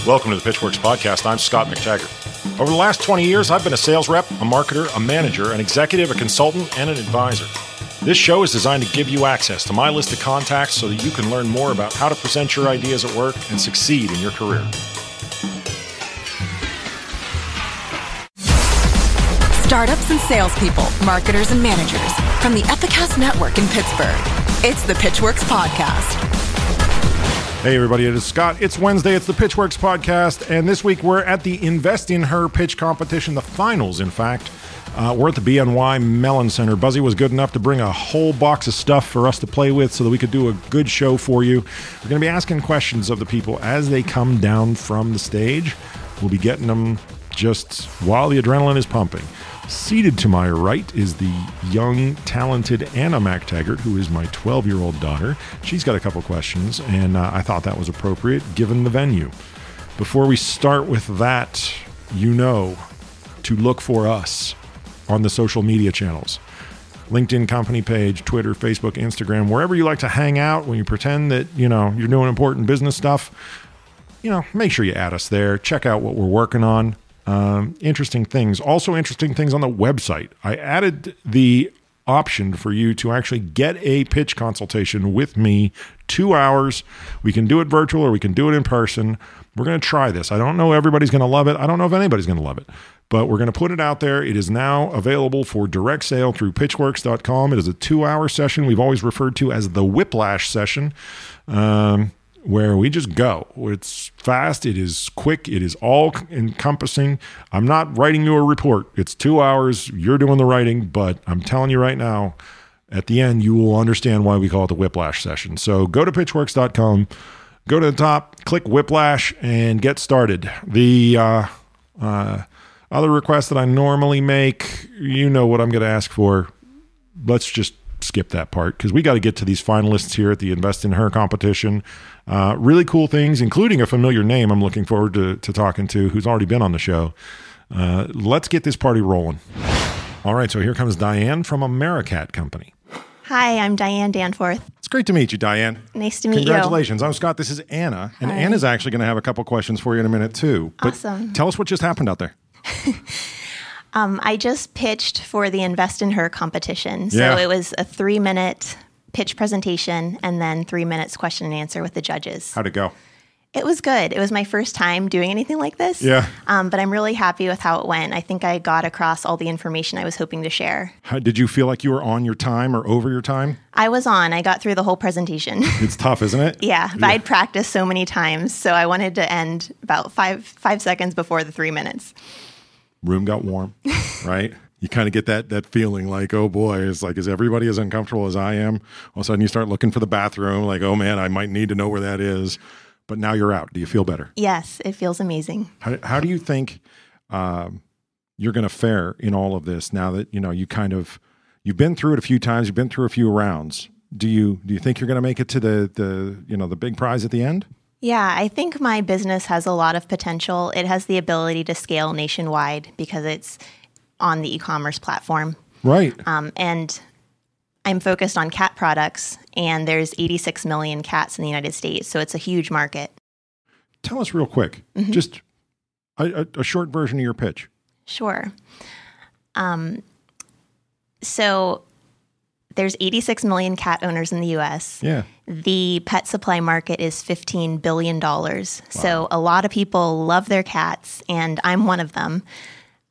Welcome to the Pitchwerks Podcast. I'm Scott McTaggart. Over the last 20 years, I've been a sales rep, a marketer, a manager, an executive, a consultant, and an advisor. This show is designed to give you access to my list of contacts so that you can learn more about how to present your ideas at work and succeed in your career. Startups and salespeople, marketers and managers from the Epicast Network in Pittsburgh. It's the Pitchwerks Podcast. Hey everybody, it is Scott. It's Wednesday, it's the Pitchwerks Podcast, and this week we're at the Invest in Her pitch competition, the finals in fact. We're at the BNY Mellon Center. Buzzy was good enough to bring a whole box of stuff for us to play with so that we could do a good show for you. We're going to be asking questions of the people as they come down from the stage. We'll be getting them just while the adrenaline is pumping. Seated to my right is the young, talented Anna McTaggart, who is my 12-year-old daughter. She's got a couple questions, and I thought that was appropriate given the venue. Before we start with that, you know to look for us on the social media channels. LinkedIn company page, Twitter, Facebook, Instagram, wherever you like to hang out when you pretend that, you're doing important business stuff, make sure you add us there. Check out what we're working on. Interesting things. Also interesting things on the website. I added the option for you to actually get a pitch consultation with me, 2 hours. We can do it virtual or we can do it in person. We're going to try this. I don't know everybody's going to love it. I don't know if anybody's going to love it, but we're going to put it out there. It is now available for direct sale through pitchwerks.com. It is a 2-hour session we've always referred to as the whiplash session, where we just go. It's fast, it is quick, it is all encompassing. I'm not writing you a report. It's 2 hours, you're doing the writing, but I'm telling you right now, at the end, you will understand why we call it the whiplash session. So go to pitchwerks.com, go to the top, click whiplash, and get started. The other request that I normally make, you know what I'm going to ask for. Let's just skip that part because we got to get to these finalists here at the Invest in Her competition. Really cool things, including a familiar name I'm looking forward to talking to who's already been on the show. Let's get this party rolling. All right, so here comes Diane from Americat Company. Hi, I'm Diane Danforth. It's great to meet you, Diane. Nice to meet you. Congratulations. I'm Scott. This is Anna. And Hi. Anna's actually going to have a couple questions for you in a minute, too. But awesome. Tell us what just happened out there. I just pitched for the Invest in Her competition. So It was a 3-minute pitch presentation and then 3 minutes question and answer with the judges. How'd it go? It was good. It was my first time doing anything like this. Yeah. But I'm really happy with how it went. I think I got across all the information I was hoping to share. Did you feel like you were on your time or over your time? I was on. I got through the whole presentation. It's tough, isn't it? Yeah, but I'd practiced so many times. So I wanted to end about five seconds before the 3 minutes. Room got warm, right? You kind of get that feeling like, oh boy, it's like, is everybody as uncomfortable as I am? All of a sudden you start looking for the bathroom, like, oh man, I might need to know where that is. But now you're out. Do you feel better? Yes, it feels amazing. How do you think you're going to fare in all of this now that, you've been through it a few times, you've been through a few rounds. Do you think you're going to make it to the big prize at the end? Yeah, I think my business has a lot of potential. It has the ability to scale nationwide because it's on the e-commerce platform. Right. And I'm focused on cat products, and there's 86 million cats in the United States, so it's a huge market. Tell us real quick, just a short version of your pitch. Sure. So there's 86 million cat owners in the U.S. Yeah. The pet supply market is $15 billion. Wow. So a lot of people love their cats, and I'm one of them.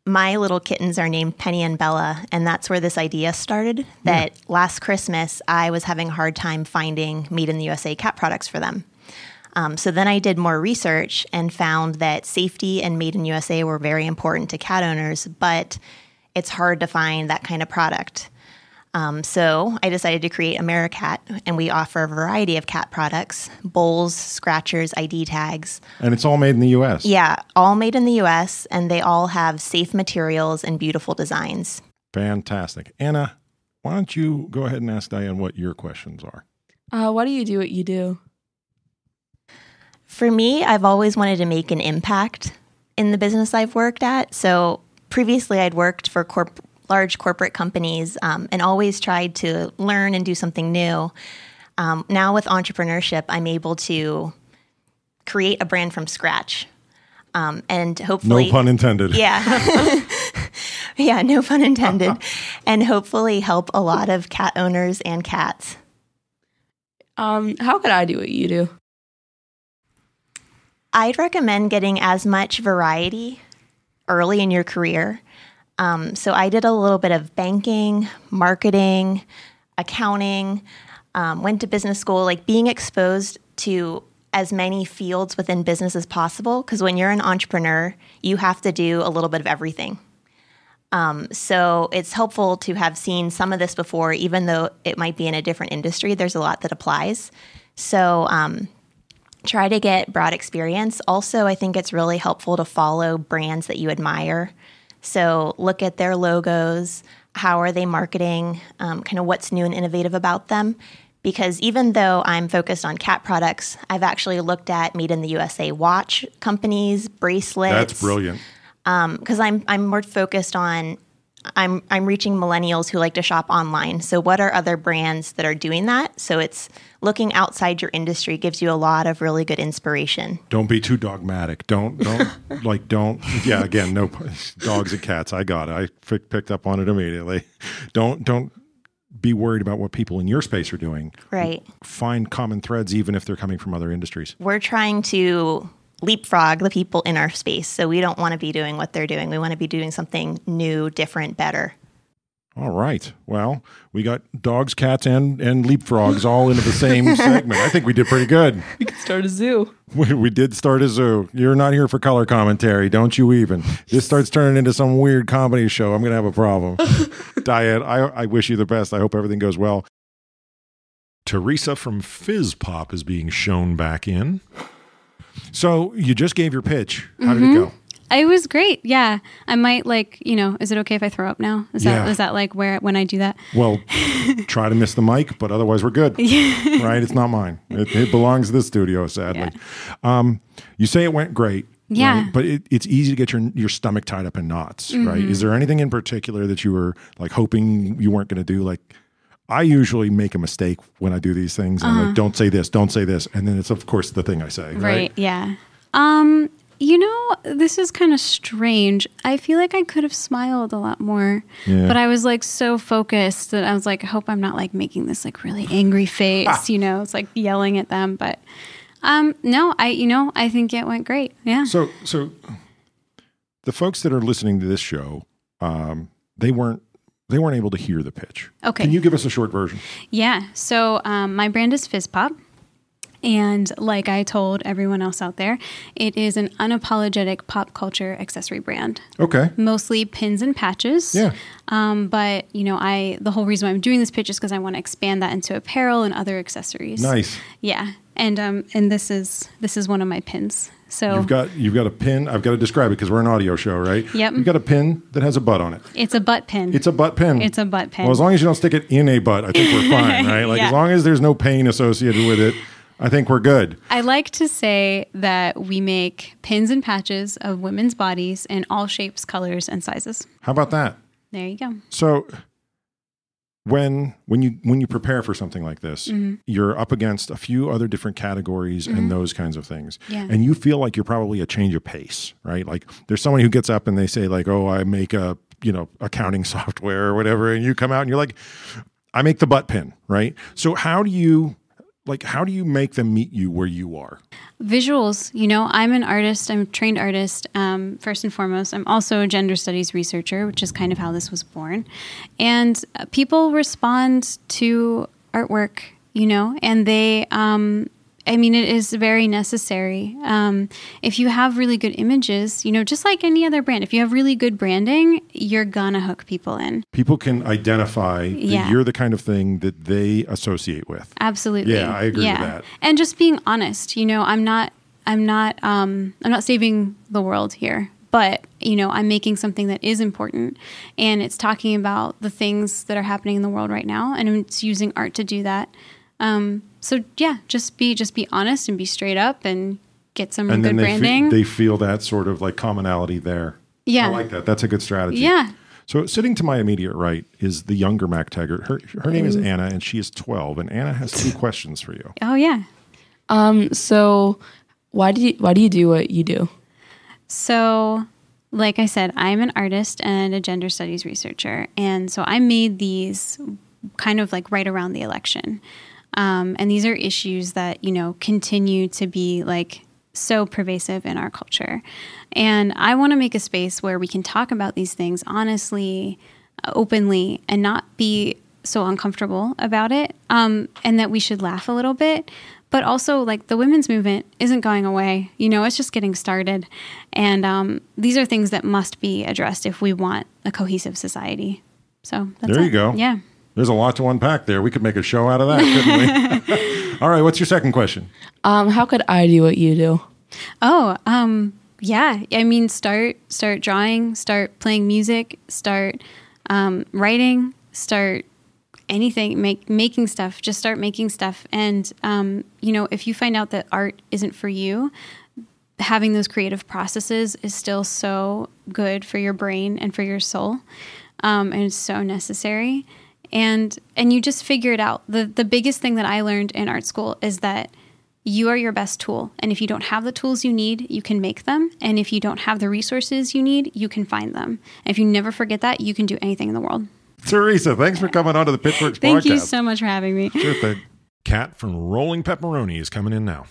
My little kittens are named Penny and Bella, and that's where this idea started, that last Christmas I was having a hard time finding Made in the USA cat products for them. So then I did more research and found that safety and Made in USA were very important to cat owners, but it's hard to find that kind of product. So I decided to create Americat, and we offer a variety of cat products, bowls, scratchers, ID tags. And it's all made in the U.S.? Yeah, all made in the U.S., and they all have safe materials and beautiful designs. Fantastic. Anna, why don't you go ahead and ask Diane what your questions are? Why do you do what you do? For me, I've always wanted to make an impact in the business I've worked at. So previously I'd worked for large corporate companies and always tried to learn and do something new. Now with entrepreneurship, I'm able to create a brand from scratch. And hopefully... No pun intended. Yeah. Yeah, no pun intended. And hopefully help a lot of cat owners and cats. How could I do what you do? I'd recommend getting as much variety early in your career. So I did a little bit of banking, marketing, accounting, went to business school, like being exposed to as many fields within business as possible. Because when you're an entrepreneur, you have to do a little bit of everything. So it's helpful to have seen some of this before, even though it might be in a different industry. There's a lot that applies. So try to get broad experience. Also, I think it's really helpful to follow brands that you admire. So look at their logos. How are they marketing? Kind of what's new and innovative about them. Because even though I'm focused on cat products, I've actually looked at Made in the USA watch companies, bracelets. That's brilliant. Because I'm more focused on I'm reaching millennials who like to shop online. So what are other brands that are doing that? So it's looking outside your industry gives you a lot of really good inspiration. Don't be too dogmatic. Don't. Yeah, again, no dogs and cats. I got it. I picked up on it immediately. Don't be worried about what people in your space are doing. Right. Find common threads, even if they're coming from other industries. We're trying to leapfrog the people in our space. So we don't want to be doing what they're doing. We want to be doing something new, different, better. All right. Well, we got dogs, cats, and leapfrogs all into the same segment. I think we did pretty good. We could start a zoo. We did start a zoo. You're not here for color commentary. Don't you even. This starts turning into some weird comedy show. I'm going to have a problem. Diane, I wish you the best. I hope everything goes well. Theresa from FizzPop is being shown back in. So you just gave your pitch. How did it go? It was great. Yeah. I might is it okay if I throw up now? Is that like when I do that? Well, try to miss the mic, but otherwise we're good. Right? It's not mine. It belongs to the studio, sadly. Yeah. You say it went great. Yeah. Right? But it's easy to get your stomach tied up in knots, right? Is there anything in particular that you were like hoping you weren't going to do? Like, I usually make a mistake when I do these things. I'm like, don't say this. And then it's, of course, the thing I say. Right. Yeah. This is kind of strange. I feel like I could have smiled a lot more, but I was like so focused that I was like, I hope I'm not like making this like really angry face, it's like yelling at them. But no, I think it went great. Yeah. So the folks that are listening to this show, they weren't able to hear the pitch. Okay. Can you give us a short version? Yeah. So my brand is FizzPop. And like I told everyone else out there, it is an unapologetic pop culture accessory brand. Okay. Mostly pins and patches. Yeah. But the whole reason why I'm doing this pitch is because I want to expand that into apparel and other accessories. Nice. Yeah. And this is one of my pins. So you've got a pin. I've got to describe it because we're an audio show, right? Yep. You've got a pin that has a butt on it. It's a butt pin. It's a butt pin. It's a butt pin. Well, as long as you don't stick it in a butt, I think we're fine, right? Like as long as there's no pain associated with it, I think we're good. I like to say that we make pins and patches of women's bodies in all shapes, colors, and sizes. How about that? There you go. So when you prepare for something like this, you're up against a few other different categories and those kinds of things. Yeah. And you feel like you're probably a change of pace, right? Like there's someone who gets up and they say like, oh, I make accounting software or whatever. And you come out and you're like, I make the butt pin, right? So how do you make them meet you where you are? Visuals. I'm an artist. I'm a trained artist, first and foremost. I'm also a gender studies researcher, which is kind of how this was born. And people respond to artwork, and they, it is very necessary. If you have really good images, just like any other brand, if you have really good branding, you're gonna hook people in. People can identify that you're the kind of thing that they associate with. Absolutely. Yeah, I agree with that. And just being honest, I'm not saving the world here, but I'm making something that is important, and it's talking about the things that are happening in the world right now, and it's using art to do that. So yeah, just be honest and be straight up and get some good branding. They feel that sort of like commonality there. Yeah. I like that. That's a good strategy. Yeah. So sitting to my immediate right is the younger Mac Taggart. Her name is Anna and she is 12, and Anna has 2 questions for you. Oh yeah. So why do you do what you do? So, like I said, I'm an artist and a gender studies researcher. And so I made these kind of like right around the election. And these are issues that, continue to be like so pervasive in our culture. And I want to make a space where we can talk about these things honestly, openly, and not be so uncomfortable about it. And that we should laugh a little bit. But also, like, the women's movement isn't going away. It's just getting started. And these are things that must be addressed if we want a cohesive society. So that's there you go. Yeah. There's a lot to unpack there. We could make a show out of that, couldn't we? All right. What's your second question? How could I do what you do? Oh, yeah. I mean, start drawing, start playing music, start writing, start anything, making stuff, just start making stuff. And, if you find out that art isn't for you, having those creative processes is still so good for your brain and for your soul. And it's so necessary. And you just figure it out. The biggest thing that I learned in art school is that you are your best tool. And if you don't have the tools you need, you can make them. And if you don't have the resources you need, you can find them. And if you never forget that, you can do anything in the world. Theresa, thanks for coming on to the Pitchwerks Podcast. Thank you so much for having me. Sure thing. Katt from Rolling Pepperoni is coming in now.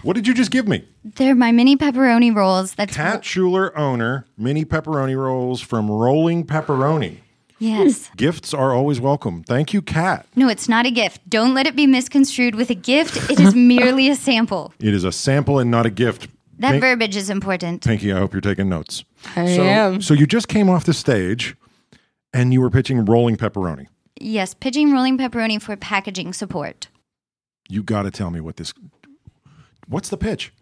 What did you just give me? They're my mini pepperoni rolls. That's Katt Schuler, owner, mini pepperoni rolls from Rolling Pepperoni. Yes. Gifts are always welcome. Thank you, Katt. No, it's not a gift. Don't let it be misconstrued with a gift. It is merely a sample. It is a sample and not a gift. That verbiage is important. Pinky, I hope you're taking notes. I am. So you just came off the stage and you were pitching Rolling Pepperoni. Yes, pitching Rolling Pepperoni for packaging support. You got to tell me what's the pitch?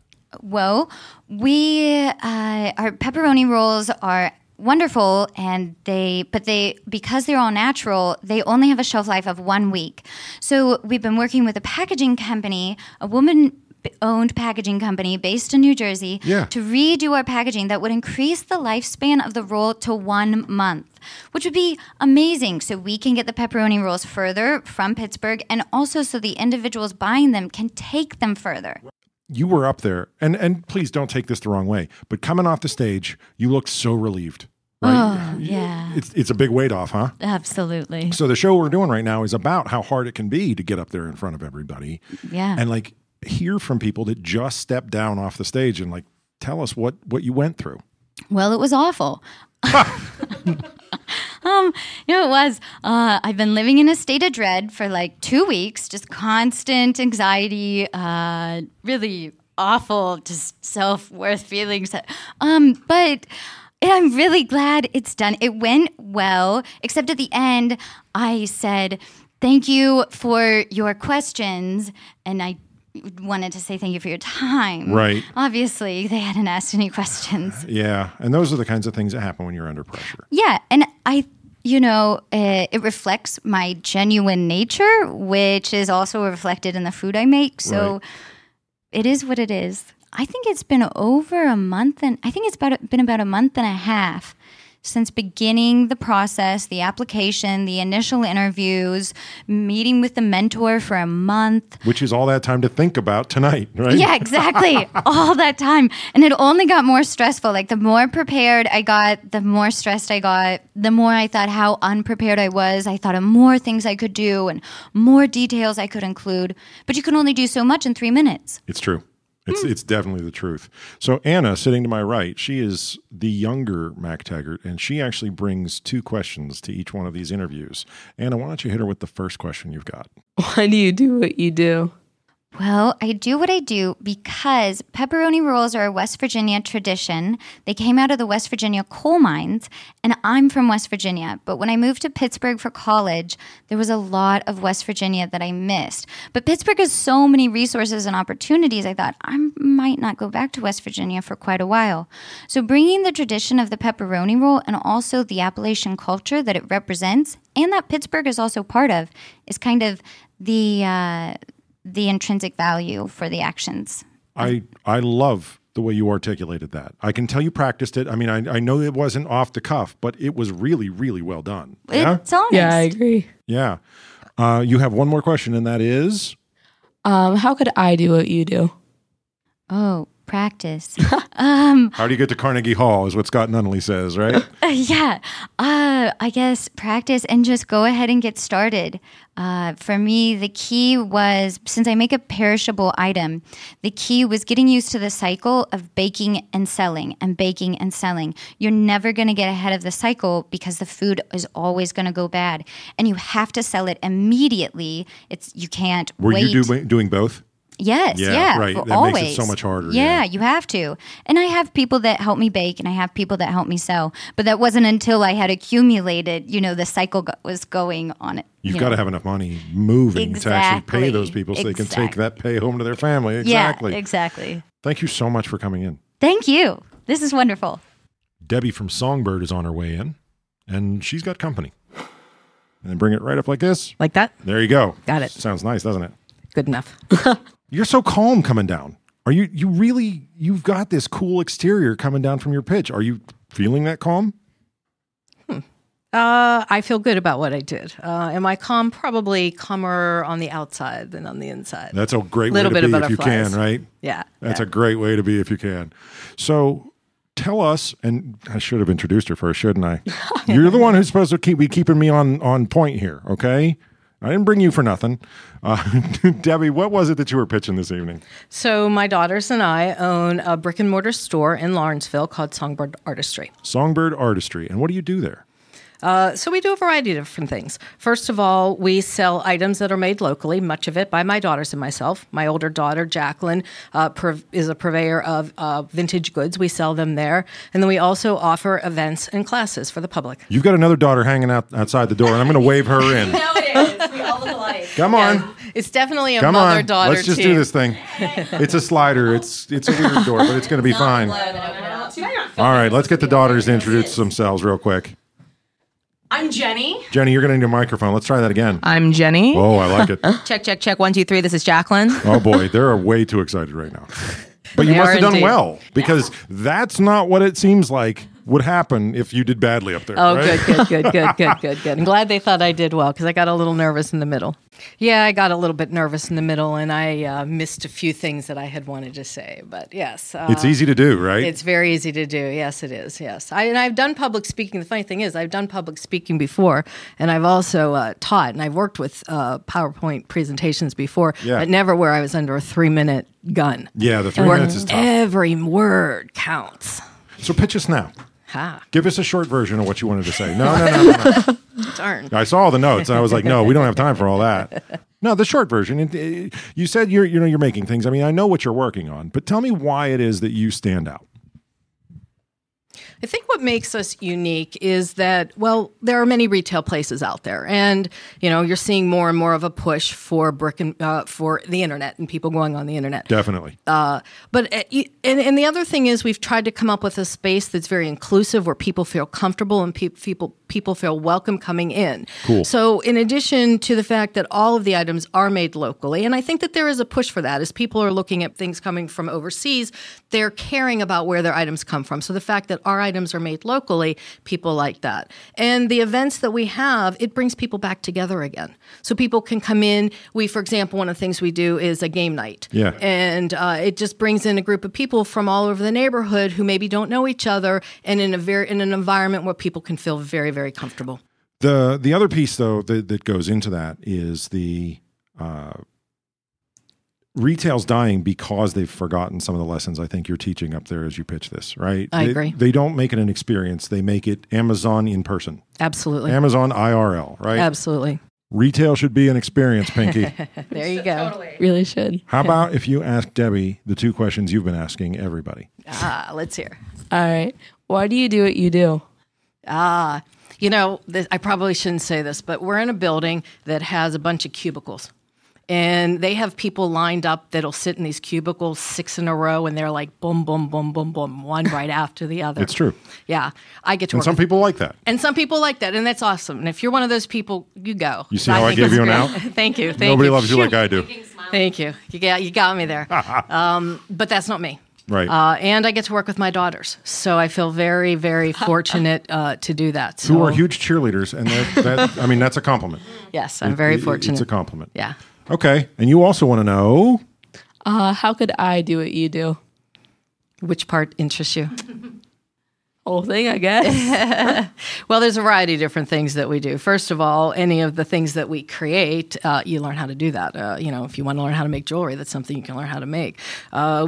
Well, our pepperoni rolls are wonderful, and because they're all natural, they only have a shelf life of 1 week. So we've been working with a packaging company, a woman-owned packaging company based in New Jersey, to redo our packaging that would increase the lifespan of the roll to 1 month, which would be amazing. So we can get the pepperoni rolls further from Pittsburgh, and also so the individuals buying them can take them further. You were up there, and please don't take this the wrong way, but coming off the stage, you looked so relieved. Right? Oh, yeah. It's a big weight off, huh? Absolutely. So the show we're doing right now is about how hard it can be to get up there in front of everybody. Yeah. And hear from people that just stepped down off the stage and tell us what you went through. Well, it was awful. It was. I've been living in a state of dread for 2 weeks, just constant anxiety, really awful, just self-worth feelings. But I'm really glad it's done. It went well, except at the end, I said, thank you for your questions, and I wanted to say thank you for your time. Right. Obviously, they hadn't asked any questions. Yeah, and those are the kinds of things that happen when you're under pressure. Yeah, and it reflects my genuine nature, which is also reflected in the food I make. So It is what it is. I think it's been over a month, and I think it's been about a month and a half since beginning the process, the application, the initial interviews, meeting with the mentor for a month. Which is all that time to think about tonight, right? Yeah, exactly. All that time. And it only got more stressful. The more prepared I got, the more stressed I got, the more I thought how unprepared I was. I thought of more things I could do and more details I could include. But you can only do so much in 3 minutes. It's true. It's definitely the truth. So Anna, sitting to my right, she is the younger Mac Taggart, and she actually brings 2 questions to each one of these interviews. Anna, why don't you hit her with the first question you've got? Why do you do what you do? Well, I do what I do because pepperoni rolls are a West Virginia tradition. They came out of the West Virginia coal mines, and I'm from West Virginia. But when I moved to Pittsburgh for college, there was a lot of West Virginia that I missed. But Pittsburgh has so many resources and opportunities, I thought I might not go back to West Virginia for quite a while. So bringing the tradition of the pepperoni roll and also the Appalachian culture that it represents, and that Pittsburgh is also part of, is kind of the intrinsic value for the actions. I love the way you articulated that. I can tell you practiced it. I mean, I know it wasn't off the cuff, but it was really, really well done. It's honest. Yeah, I agree. Yeah. You have one more question, and that is? How could I do what you do? Oh, practice. How do you get to Carnegie Hall is what Scott Nunnally says, right? Yeah. I guess practice and just go ahead and get started. For me, the key was, since I make a perishable item, the key was getting used to the cycle of baking and selling and baking and selling. You're never going to get ahead of the cycle because the food is always going to go bad. And you have to sell it immediately. You can't wait. Were you doing both? Yes, yeah, right. That always. makes it so much harder. Yeah, you have to. And I have people that help me bake, and I have people that help me sew. But that wasn't until I had accumulated, the cycle was going on it. You've got to have enough money moving to actually pay those people so they can take that pay home to their family. Exactly. Yeah, exactly. Thank you so much for coming in. Thank you. This is wonderful. Debbie from Songbird is on her way in, and she's got company. And then bring it right up like this. Like that? There you go. Got it. Sounds nice, doesn't it? Good enough. You're so calm coming down. Are you've got this cool exterior coming down from your pitch. Are you feeling that calm? I feel good about what I did. Am I calm? Probably calmer on the outside than on the inside. That's a great way to be if you can, right? Yeah. That's a great way to be if you can. So tell us, and I should have introduced her first, shouldn't I? You're the one who's supposed to be keeping me on point here, okay? I didn't bring you for nothing. Debbie, what was it that you were pitching this evening? So my daughters and I own a brick and mortar store in Lawrenceville called Songbird Artistry. Songbird Artistry. And what do you do there? So we do a variety of different things. First of all, we sell items that are made locally, much of it by my daughters and myself. My older daughter, Jacknin, is a purveyor of vintage goods. We sell them there. And then we also offer events and classes for the public. You've got another daughter hanging out outside the door, and I'm going to wave her in. No, it is. We all look alike. Come on. Yeah, it's definitely a Come mother-daughter Let's just team. do this thing. It's a slider. It's a weird door, but it's going to be fine. All right, let's get the daughters to introduce themselves real quick. I'm Jenny. Jenny, you're going to need a microphone. Let's try that again. I'm Jenny. Oh, I like it. Check. 1, 2, 3. This is Jacqueline. Oh, boy. They're way too excited right now. But you must have done well, because that's not what it seems like would happen if you did badly up there. Oh, right? good. I'm glad they thought I did well, because I got a little nervous in the middle. Yeah, I got a little bit nervous in the middle, and I missed a few things that I had wanted to say. But yes. It's easy to do, right? It's very easy to do. Yes, it is. Yes. I've done public speaking. The funny thing is, I've done public speaking before, and I've also taught, and I've worked with PowerPoint presentations before, but never where I was under a 3-minute gun. Yeah, the 3 minutes is tough. Every word counts. So pitch us now. Ha. Give us a short version of what you wanted to say. No. Darn. I saw all the notes, and I was like, no, we don't have time for all that. No, the short version. You said you're making things. I mean, I know what you're working on, but tell me why it is that you stand out. I think what makes us unique is that, well, there are many retail places out there, and you're seeing more and more of a push for for the internet and people going on the internet. Definitely. But the other thing is, we've tried to come up with a space that's very inclusive, where people feel comfortable and people feel welcome coming in. Cool. So in addition to the fact that all of the items are made locally, and I think that there is a push for that, as people are looking at things coming from overseas, they're caring about where their items come from. So the fact that our items are made locally, people like that. And the events that we have, it brings people back together again. So people can come in. For example, one of the things we do is a game night. Yeah. And it just brings in a group of people from all over the neighborhood who maybe don't know each other, and in an environment where people can feel very, very comfortable. The other piece, though, that goes into that is the retail's dying because they've forgotten some of the lessons I think you're teaching up there as you pitch this, right? I agree. They don't make it an experience. They make it Amazon in person. Absolutely. Amazon IRL, right? Absolutely. Retail should be an experience, Pinky. There you go. Totally. Really should. How about if you ask Debbie the 2 questions you've been asking everybody? Let's hear. All right. Why do you do what you do? I probably shouldn't say this, but we're in a building that has a bunch of cubicles. And they have people lined up that'll sit in these cubicles 6 in a row, and they're like boom, boom, boom, boom, boom, one right after the other. It's true. Yeah. I get to And work some people like that. And some people like that, and that's awesome. And if you're one of those people, you go. You see how I gave you an out? Thank you. Nobody loves you like I do. Thank you. You got me there. But that's not me. Right. And I get to work with my daughters. So I feel very, very fortunate to do that. So, Who are huge cheerleaders, and that's a compliment. Yes, I'm very fortunate. It's a compliment. Yeah. Okay. And you also want to know... How could I do what you do? Which part interests you? Whole thing, I guess. Well, there's a variety of different things that we do. First of all, any of the things that we create, you learn how to do that. If you want to learn how to make jewelry, that's something you can learn how to make.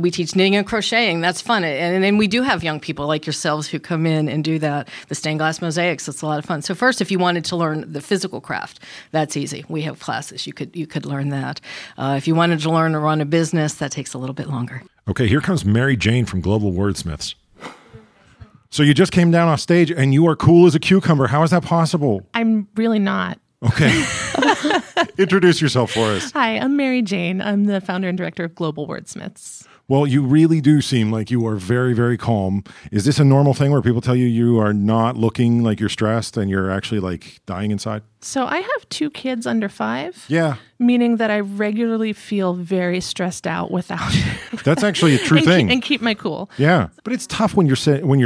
We teach knitting and crocheting. That's fun. And then we do have young people like yourselves who come in and do that. The stained glass mosaics, that's a lot of fun. So first, if you wanted to learn the physical craft, that's easy. We have classes. You could learn that. If you wanted to learn to run a business, that takes a little bit longer. Okay, here comes Mary Jane from Global Wordsmiths. So you just came down off stage and you are cool as a cucumber. How is that possible? I'm really not. Okay. Introduce yourself for us. Hi, I'm Mary Jane. I'm the founder and director of Global Wordsmiths. Well, you really do seem like you are very, very calm. Is this a normal thing where people tell you you are not looking like you're stressed and you're actually like dying inside? So I have 2 kids under 5. Yeah. Meaning that I regularly feel very stressed out without That's actually a true thing. And keep my cool. Yeah. But it's tough when you're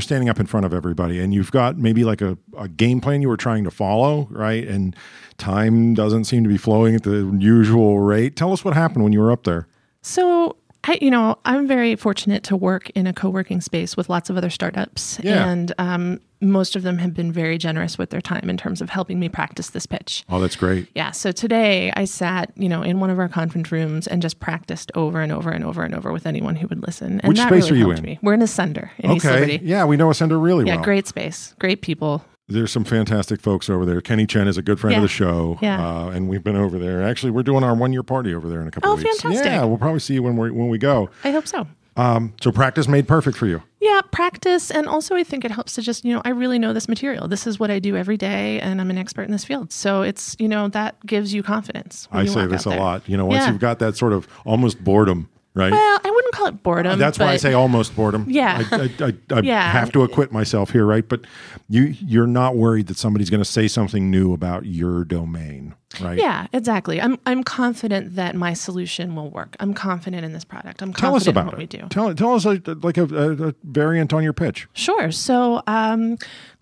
standing up in front of everybody and you've got maybe like a game plan you were trying to follow, right? And time doesn't seem to be flowing at the usual rate. Tell us what happened when you were up there. So I'm very fortunate to work in a co-working space with lots of other startups. Yeah. And most of them have been very generous with their time in terms of helping me practice this pitch. Oh, that's great. Yeah. So today I sat, in one of our conference rooms and just practiced over and over and over and over with anyone who would listen. And Which that space really are you helped in? Me. We're in Ascender in East Liberty. Yeah, we know Ascender really well. Yeah, great space, great people. There's some fantastic folks over there. Kenny Chen is a good friend of the show. Yeah. And we've been over there. Actually, we're doing our 1-year party over there in a couple of weeks. Oh, fantastic. Yeah, we'll probably see you when we go. I hope so. So practice made perfect for you. Yeah, practice. And also I think it helps to just, I really know this material. This is what I do every day and I'm an expert in this field. So it's, that gives you confidence. I say this a lot. Once you've got that sort of almost boredom, right? Well, I wouldn't call it boredom. That's why I say almost boredom. Yeah. I have to acquit myself here, right? But you're not worried that somebody's going to say something new about your domain, right? Yeah, exactly. I'm confident that my solution will work. I'm confident in this product. I'm Tell us confident about in what we do. Tell us a variant on your pitch. Sure. So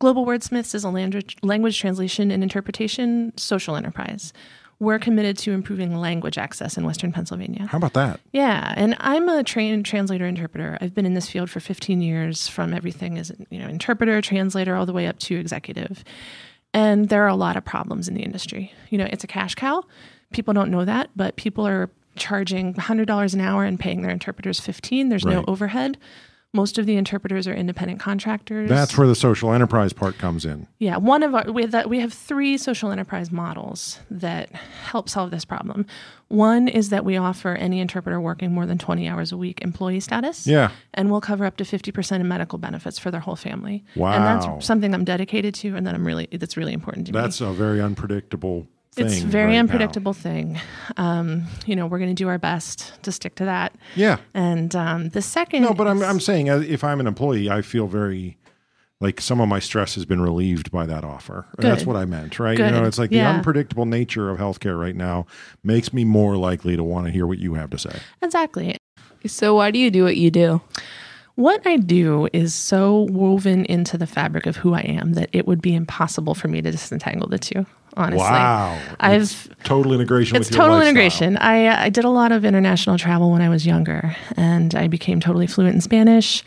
Global Wordsmiths is a language translation and interpretation social enterprise. We're committed to improving language access in Western Pennsylvania. How about that? Yeah, and I'm a trained translator-interpreter. I've been in this field for 15 years, from everything as interpreter, translator, all the way up to executive. And there are a lot of problems in the industry. It's a cash cow. People don't know that, but people are charging $100 an hour and paying their interpreters $15. There's no overhead. Most of the interpreters are independent contractors. That's where the social enterprise part comes in. Yeah, we have 3 social enterprise models that help solve this problem. One is that we offer any interpreter working more than 20 hours a week employee status. Yeah. And we'll cover up to 50% in medical benefits for their whole family. Wow. And that's something I'm dedicated to and that's really important to me. That's a very unpredictable thing. It's a very unpredictable thing. We're going to do our best to stick to that. Yeah. And the second... No, but I'm saying if I'm an employee, I feel very... like some of my stress has been relieved by that offer. That's what I meant, right? Good. It's like the unpredictable nature of healthcare right now makes me more likely to want to hear what you have to say. Exactly. So why do you do what you do? What I do is so woven into the fabric of who I am that it would be impossible for me to disentangle the two, honestly. Wow. It's total integration with It's your total lifestyle. integration. I did a lot of international travel when I was younger, and I became totally fluent in Spanish.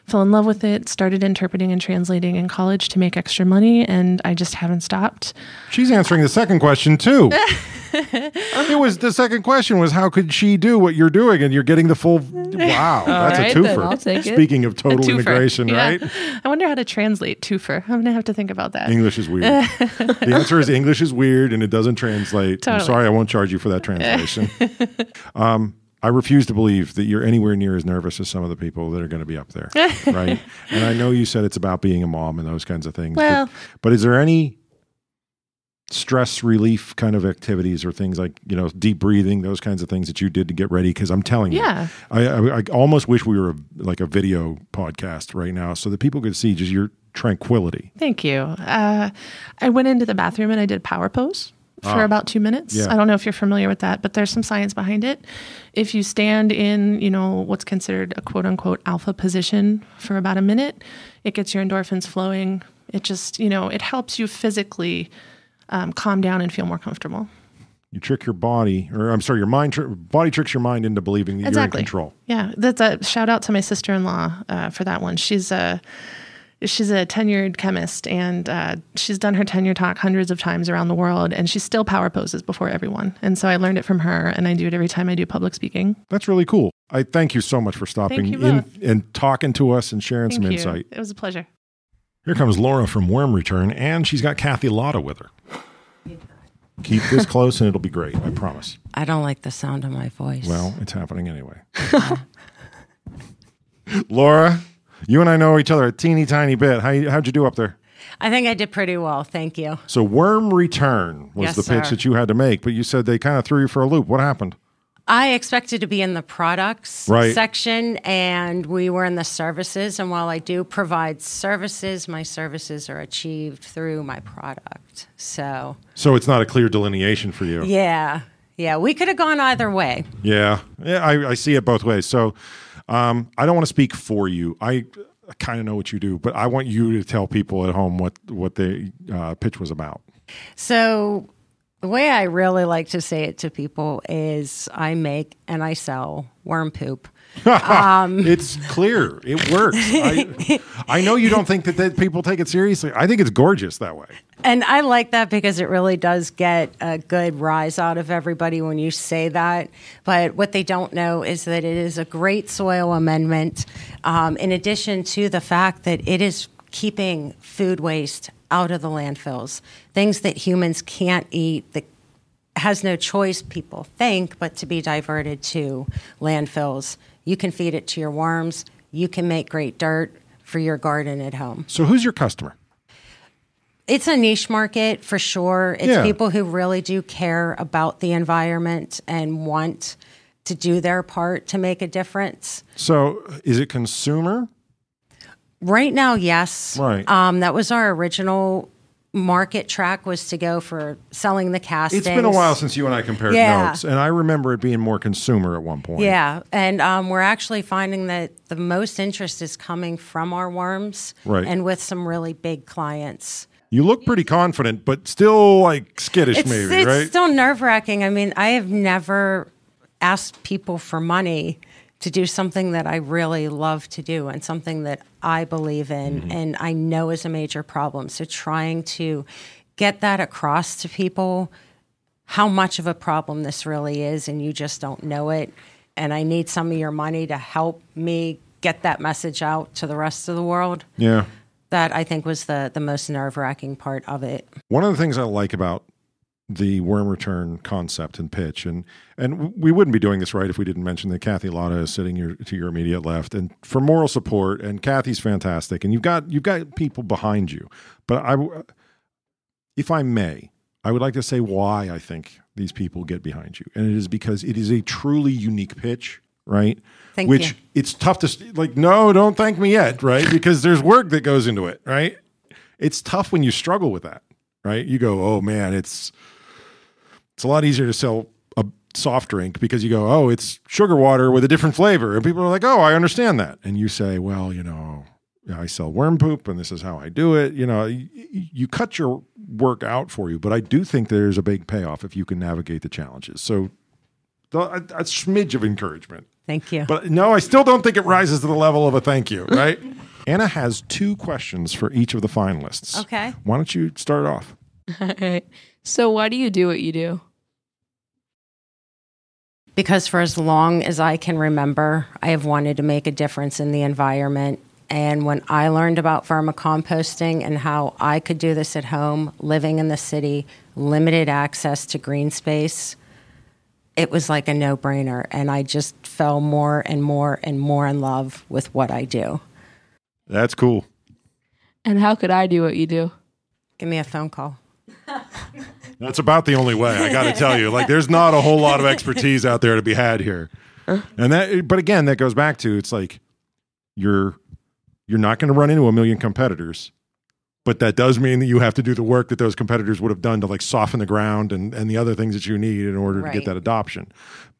Fell in love with it, started interpreting and translating in college to make extra money, and I just haven't stopped. She's answering the second question, too. The second question was, how could she do what you're doing? And you're getting the full, wow, that's right, a then I'll twofer. take it. Speaking of total integration, Yeah. right? I wonder how to translate twofer. I'm going to have to think about that. English is weird. The answer is English is weird and it doesn't translate. I'm Totally. sorry, I won't charge you for that translation. I refuse to believe that you're anywhere near as nervous as some of the people that are going to be up there, right? And I know you said it's about being a mom and those kinds of things. Well- but is there any stress relief kind of activities or things like, deep breathing, those kinds of things that you did to get ready? Because I'm telling you, I almost wish we were like a video podcast right now so that people could see just your tranquility. Thank you. I went into the bathroom and I did power pose for about 2 minutes. Yeah. I don't know if you're familiar with that, but there's some science behind it. If you stand in, what's considered a quote unquote alpha position for about a minute, it gets your endorphins flowing. It just, it helps you physically calm down and feel more comfortable. You trick your body, or I'm sorry, your mind. Body tricks your mind into believing that you're in control. Yeah, that's a shout out to my sister-in-law for that one. She's a tenured chemist, and she's done her tenure talk hundreds of times around the world, and she still power poses before everyone. And so I learned it from her, and I do it every time I do public speaking. That's really cool. I thank you so much for stopping in and talking to us and sharing some insight. It was a pleasure. Here comes Laura from Worm Return, and she's got Kathy Lotta with her. Keep this close and it'll be great, I promise. I don't like the sound of my voice. Well, it's happening anyway. Laura, you and I know each other a teeny tiny bit. How'd you do up there? I think I did pretty well, thank you. So Worm Return was Yes, the pitch sir. that you had to make, but you said they kind of threw you for a loop. What happened? I expected to be in the products section, and we were in the services. And while I do provide services, my services are achieved through my product. So it's not a clear delineation for you. Yeah, we could have gone either way. Yeah, I see it both ways. So I don't want to speak for you. I kind of know what you do, but I want you to tell people at home what the pitch was about. So the way I really like to say it to people is I make and I sell worm poop. It's clear. It works. I know you don't think that people take it seriously. I think it's gorgeous that way. And I like that because it really does get a good rise out of everybody when you say that. But what they don't know is that it is a great soil amendment, in addition to the fact that it is keeping food waste out of the landfills, things that humans can't eat, that has no choice, people think, but to be diverted to landfills. You can feed it to your worms. You can make great dirt for your garden at home. So who's your customer? It's a niche market for sure. It's people who really do care about the environment and want to do their part to make a difference. So is it consumer? Right now, yes. Right. That was our original market track, was to go for selling the castings. It's been a while since you and I compared notes, and I remember it being more consumer at one point. Yeah, and we're actually finding that the most interest is coming from our worms, right, and with some really big clients. You look pretty confident, but still like skittish, It's right? still nerve-wracking. I mean, I have never asked people for money to do something that I really love to do and something that I believe in and I know is a major problem. So trying to get that across to people, how much of a problem this really is, and you just don't know it. And I need some of your money to help me get that message out to the rest of the world. Yeah. That I think was the most nerve-wracking part of it. One of the things I like about the worm return concept and pitch, and we wouldn't be doing this right if we didn't mention that Kathy Lotta is sitting to your immediate left, and for moral support. And Kathy's fantastic, and you've got people behind you. But if I may, I would like to say why I think these people get behind you, and it is because it is a truly unique pitch, right? Thank Which you. It's tough to like. No, don't thank me yet, right? Because there's work that goes into it, right? It's tough when you struggle with that, right? You go, oh man, it's a lot easier to sell a soft drink because you go, oh, it's sugar water with a different flavor. And people are like, oh, I understand that. And you say, well, I sell worm poop and this is how I do it. You cut your work out for you. But I do think there's a big payoff if you can navigate the challenges. So a smidge of encouragement. Thank you. But no, I still don't think it rises to the level of a thank you, right? Anna has 2 questions for each of the finalists. Okay. Why don't you start off? All right. So why do you do what you do? Because for as long as I can remember, I have wanted to make a difference in the environment. And when I learned about vermicomposting and how I could do this at home, living in the city, limited access to green space, it was like a no-brainer. And I just fell more and more and more in love with what I do. That's cool. And how could I do what you do? Give me a phone call. That's about the only way, I got to tell you. Like, there's not a whole lot of expertise out there to be had here. But again, that goes back to, it's like, you're not going to run into a million competitors, but that does mean that you have to do the work that those competitors would have done to like soften the ground and the other things that you need in order to get that adoption.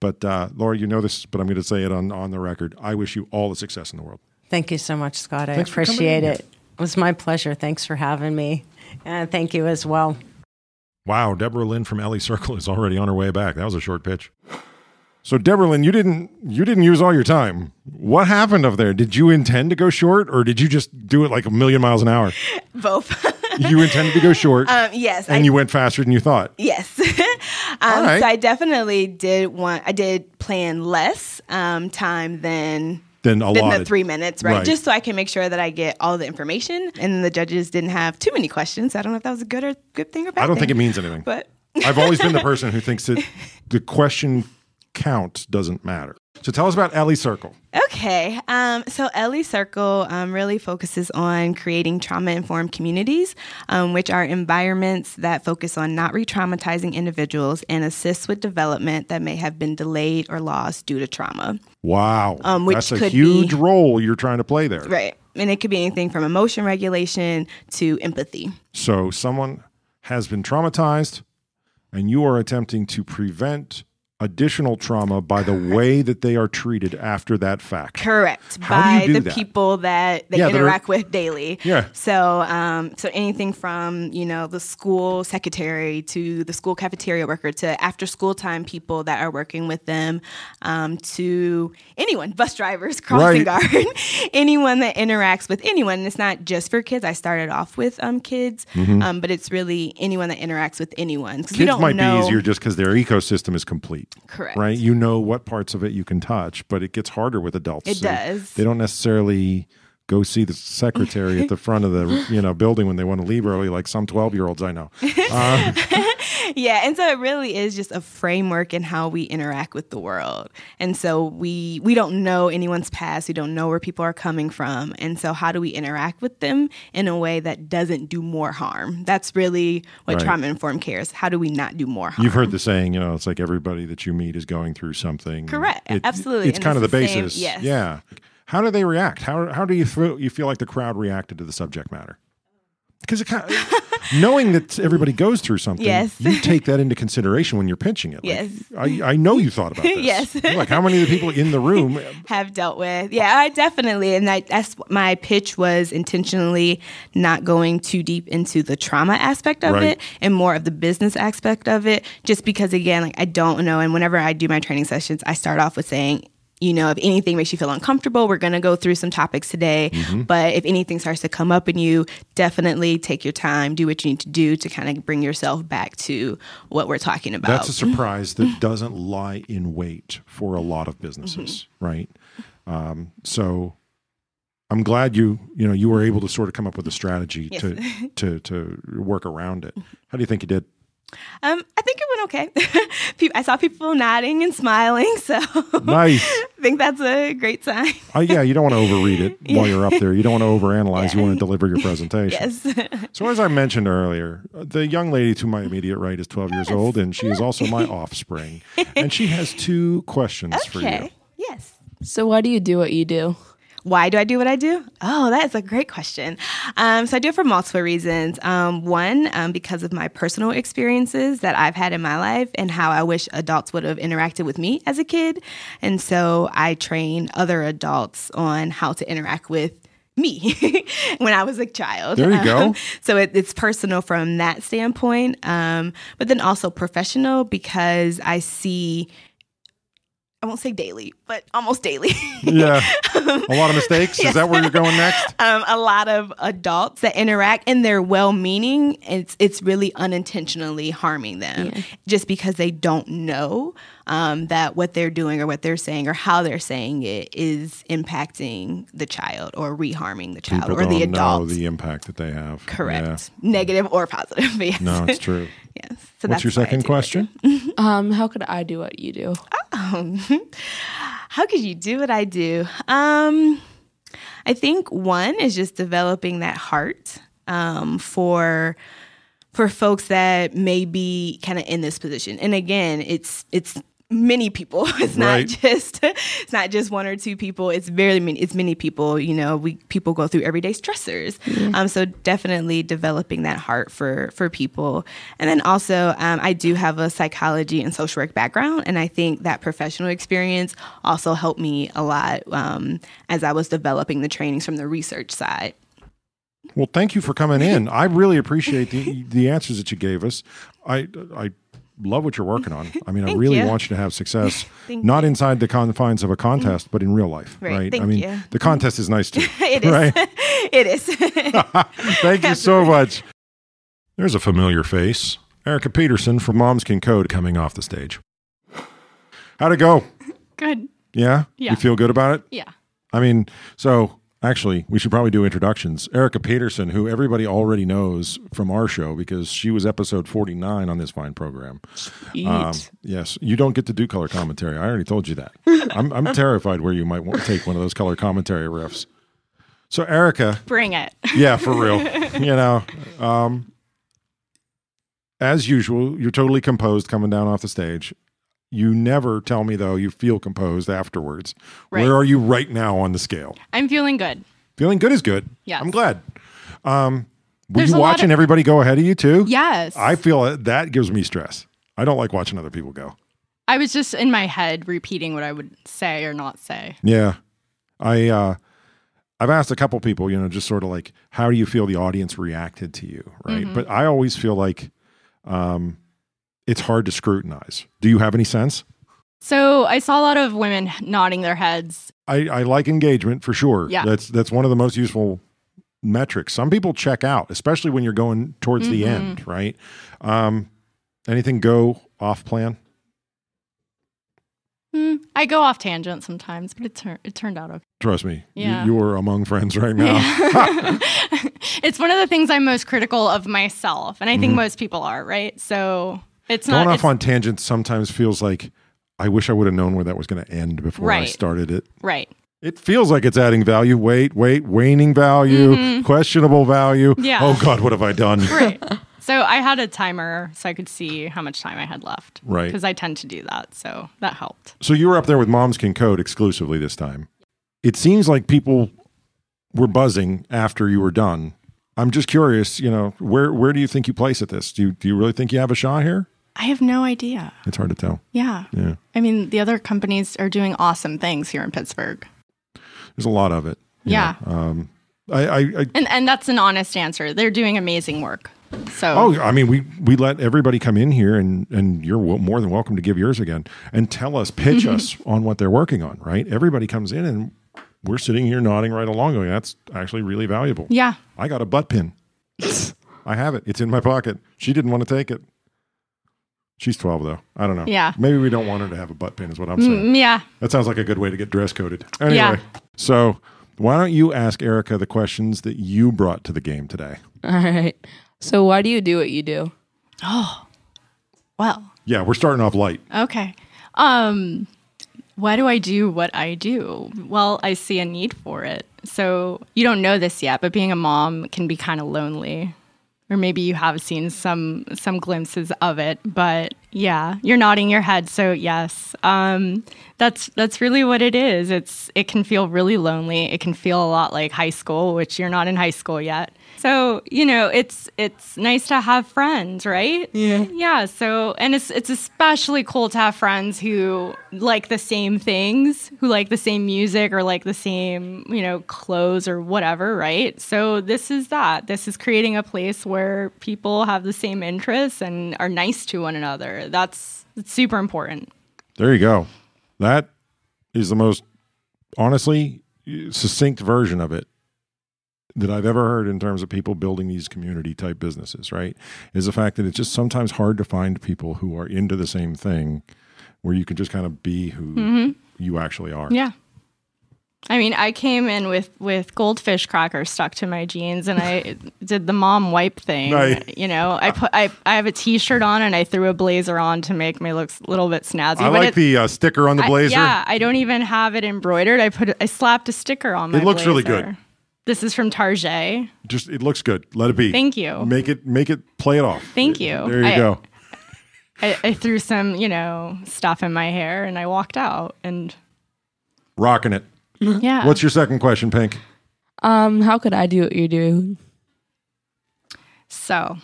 But Laura, you know this, but I'm going to say it on the record. I wish you all the success in the world. Thank you so much, Scott. I Thanks for coming appreciate in it. It was my pleasure. Thanks for having me. And thank you as well. Wow, Debralyn from ELIE Circle is already on her way back. That was a short pitch. So Debralyn, you didn't use all your time. What happened up there? Did you intend to go short, or did you just do it like 1,000,000 miles an hour? Both. You intended to go short. Yes. And you went faster than you thought. Yes. All right. So I definitely did plan less time than the 3 minutes, right? Just so I can make sure that I get all the information, and the judges didn't have too many questions. I don't know if that was a good thing or bad thing. I don't think it means anything. But I've always been the person who thinks that the question count doesn't matter. So tell us about ELIE Circle. Okay. So ELIE Circle really focuses on creating trauma-informed communities, which are environments that focus on not re-traumatizing individuals and assist with development that may have been delayed or lost due to trauma. Wow. Which That's a huge role you're trying to play there. Right. And it could be anything from emotion regulation to empathy. So someone has been traumatized, and you are attempting to prevent additional trauma by the way that they are treated after that fact. Correct. How do you do the that? people that they interact with daily. Yeah. So anything from, the school secretary to the school cafeteria worker to after school time people that are working with them, to anyone, bus drivers, crossing guard, anyone that interacts with anyone. And it's not just for kids. I started off with kids, but it's really anyone that interacts with anyone. Kids might be easier just because their ecosystem is complete. Correct. Right? You know what parts of it you can touch, but it gets harder with adults. It does. They don't necessarily go see the secretary at the front of the building when they want to leave early, like some 12-year-olds I know. Yeah, and so it really is just a framework in how we interact with the world. And so we don't know anyone's past. We don't know where people are coming from. And so how do we interact with them in a way that doesn't do more harm? That's really what trauma-informed care is. How do we not do more harm? You've heard the saying, it's like everybody that you meet is going through something. Correct. Absolutely. It's kind of the basis. Yes. Yeah. How do they react? How do you feel like the crowd reacted to the subject matter? Because knowing that everybody goes through something, you take that into consideration when you're pitching it. Yes. I know you thought about this. Yes. You're like, how many of the people in the room have dealt with? Yeah, I definitely. And that's my pitch was intentionally not going too deep into the trauma aspect of it and more of the business aspect of it, just because, again, I don't know. And whenever I do my training sessions, I start off with saying, if anything makes you feel uncomfortable, we're going to go through some topics today. But if anything starts to come up in you, definitely take your time, do what you need to do to kind of bring yourself back to what we're talking about. That's a surprise that doesn't lie in wait for a lot of businesses, right? So I'm glad you were able to sort of come up with a strategy to work around it. How do you think you did? I think it went okay. I saw people nodding and smiling, so nice. I think that's a great sign. You don't want to overread it while you're up there. You don't want to overanalyze. You want to deliver your presentation. Yes. So as I mentioned earlier, the young lady to my immediate right is 12 years old, and she is also my offspring. And she has 2 questions for you. Yes. So why do you do what you do? Why do I do what I do? Oh, that's a great question. So I do it for multiple reasons. One, because of my personal experiences that I've had in my life and how I wish adults would have interacted with me as a kid. And so I train other adults on how to interact with me when I was a child. There you go. So it's personal from that standpoint, but then also professional because I see, I won't say daily, but almost daily. Yeah. A lot of mistakes? Yes. Is that where you're going next? A lot of adults that interact and they're well-meaning. It's really unintentionally harming them just because they don't know that what they're doing or what they're saying or how they're saying it is impacting the child or reharming the child People or the adult. Don't know the impact that they have. Correct. Yeah. Negative or positive. Yes. No, it's true. Yes. So what's your second question? How could I do what you do? How could you do what I do? I think one is just developing that heart for folks that may be kind of in this position. And again, it's many people. It's not just one or two people. It's many people. People go through everyday stressors. So definitely developing that heart for people. And then also, I do have a psychology and social work background, and I think that professional experience also helped me a lot as I was developing the trainings from the research side. Well, thank you for coming in. I really appreciate the answers that you gave us. I love what you're working on. I mean, I really want you to have success, not inside the confines of a contest, but in real life, right? I mean, the contest is nice too. It is. Right? It is. Thank you so much. There's a familiar face. Erica Peterson from Moms Can Code coming off the stage. How'd it go? Good. Yeah? Yeah. You feel good about it? Yeah. I mean, so actually, we should probably do introductions. Erica Peterson, who everybody already knows from our show because she was episode 49 on this fine program. Yes, you don't get to do color commentary. I already told you that. I'm terrified where you might want to take one of those color commentary riffs. So, Erica. Bring it. Yeah, for real. You know, as usual, you're totally composed coming down off the stage. You never tell me, though, you feel composed afterwards. Right. Where are you right now on the scale? I'm feeling good. Feeling good is good. Yes. I'm glad. Were you watching everybody go ahead of you, too? Yes. I feel that gives me stress. I don't like watching other people go. I was just in my head repeating what I would say or not say. Yeah. I've asked a couple people, you know, just sort of like, how do you feel the audience reacted to you, right? Mm-hmm. But I always feel like it's hard to scrutinize. Do you have any sense? So I saw a lot of women nodding their heads. I like engagement for sure. Yeah. That's one of the most useful metrics. Some people check out, especially when you're going towards the end, right? Anything go off plan? I go off tangent sometimes, but it turned out okay. Trust me, yeah. you are among friends right now. Yeah. It's one of the things I'm most critical of myself, and I think most people are, right? So it's going off on tangents sometimes feels like I wish I would have known where that was going to end before I started it. Right. It feels like it's adding value. Wait, waning value, questionable value. Yeah. Oh God, what have I done? Right. So I had a timer so I could see how much time I had left. Right. Because I tend to do that. So that helped. So you were up there with Moms Can Code exclusively this time. It seems like people were buzzing after you were done. I'm just curious, you know, where do you think you place at this? Do you really think you have a shot here? I have no idea. It's hard to tell. Yeah. I mean, the other companies are doing awesome things here in Pittsburgh. There's a lot of it. Yeah. I and that's an honest answer. They're doing amazing work. So I mean, we let everybody come in here, and you're more than welcome to give yours again and tell us, pitch us on what they're working on, right? Everybody comes in, and we're sitting here nodding right along, going, that's actually really valuable. Yeah. I got a butt pin. I have it. It's in my pocket. She didn't want to take it. She's 12, though. I don't know. Yeah. Maybe we don't want her to have a butt pin is what I'm saying. Yeah. That sounds like a good way to get dress coded. Anyway, so why don't you ask Erica the questions that you brought to the game today? All right. So why do you do what you do? Oh, well. Yeah, we're starting off light. Okay. Why do I do what I do? Well, I see a need for it. So you don't know this yet, but being a mom can be kind of lonely. Or maybe you have seen some glimpses of it, but yeah, you're nodding your head. So yes, that's really what it is. It can feel really lonely. It can feel a lot like high school, which you're not in high school yet. So, you know, it's nice to have friends, right? Yeah. Yeah. So, and it's especially cool to have friends who like the same things, who like the same music or like the same, you know, clothes or whatever, right? So this is that. This is creating a place where people have the same interests and are nice to one another. It's super important. There you go. That is the most, honestly, succinct version of it that I've ever heard in terms of people building these community type businesses, right? Is the fact that it's just sometimes hard to find people who are into the same thing where you can just kind of be who you actually are. Yeah. I mean, I came in with goldfish crackers stuck to my jeans, and I did the mom wipe thing. Nice. You know, I have a T-shirt on, and I threw a blazer on to make me look a little bit snazzy. I like the sticker on the blazer. I don't even have it embroidered. I slapped a sticker on my blazer. It looks really good. This is from Target. Just it looks good. Let it be. Thank you. Make it play it off. Thank you. There you go. I threw some, you know, stuff in my hair, and I walked out and rocking it. Yeah. What's your second question, Pink? How could I do what you do? So,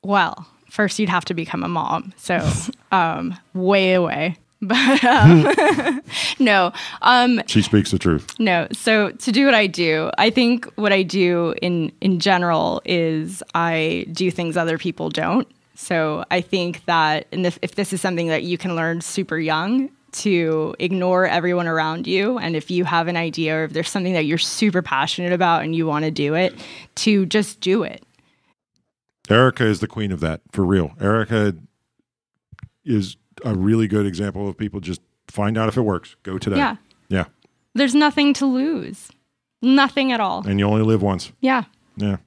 well, first you'd have to become a mom. So, way away. But no. She speaks the truth. No. So to do what I do, I think what I do in general is I do things other people don't. So I think that if this is something that you can learn super young, to ignore everyone around you, and if you have an idea or if there's something that you're super passionate about and you want to do it, to just do it. Erica is the queen of that, for real. Erica is a really good example of people just find out if it works. Go today. Yeah. Yeah. There's nothing to lose. Nothing at all. And you only live once. Yeah. Yeah.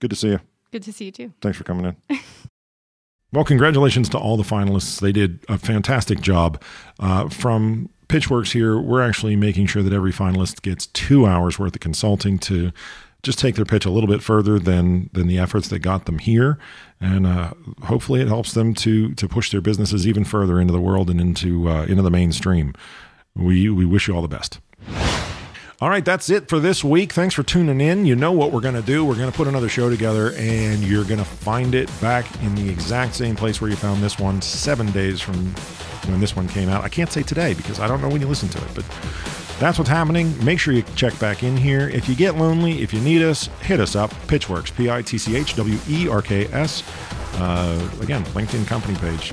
Good to see you. Good to see you too. Thanks for coming in. Well, congratulations to all the finalists. They did a fantastic job. From Pitchwerks here, we're actually making sure that every finalist gets 2 hours worth of consulting to just take their pitch a little bit further than the efforts that got them here. And hopefully it helps them to push their businesses even further into the world and into the mainstream. We wish you all the best. All right, that's it for this week. Thanks for tuning in. You know what we're going to do. We're going to put another show together, and you're going to find it back in the exact same place where you found this one 7 days from when this one came out. I can't say today because I don't know when you listen to it, but that's what's happening. Make sure you check back in here. If you get lonely, if you need us, hit us up. Pitchwerks, Pitchwerks. Again, LinkedIn company page,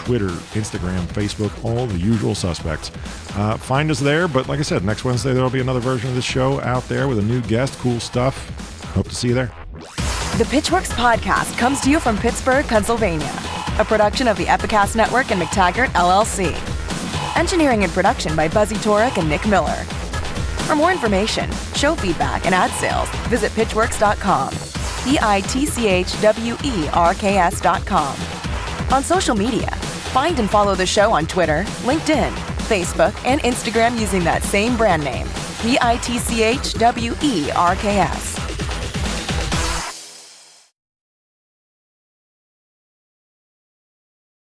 Twitter, Instagram, Facebook, all the usual suspects. Find us there. But like I said, next Wednesday, there'll be another version of this show out there with a new guest. Cool stuff. Hope to see you there. The Pitchwerks Podcast comes to you from Pittsburgh, Pennsylvania. A production of the Epicast Network and McTaggart, LLC. Engineering and production by Buzzy Torek and Nick Miller. For more information, show feedback, and ad sales, visit pitchwerks.com. pitchwerks.com. On social media, find and follow the show on Twitter, LinkedIn, Facebook, and Instagram using that same brand name, pitchwerks.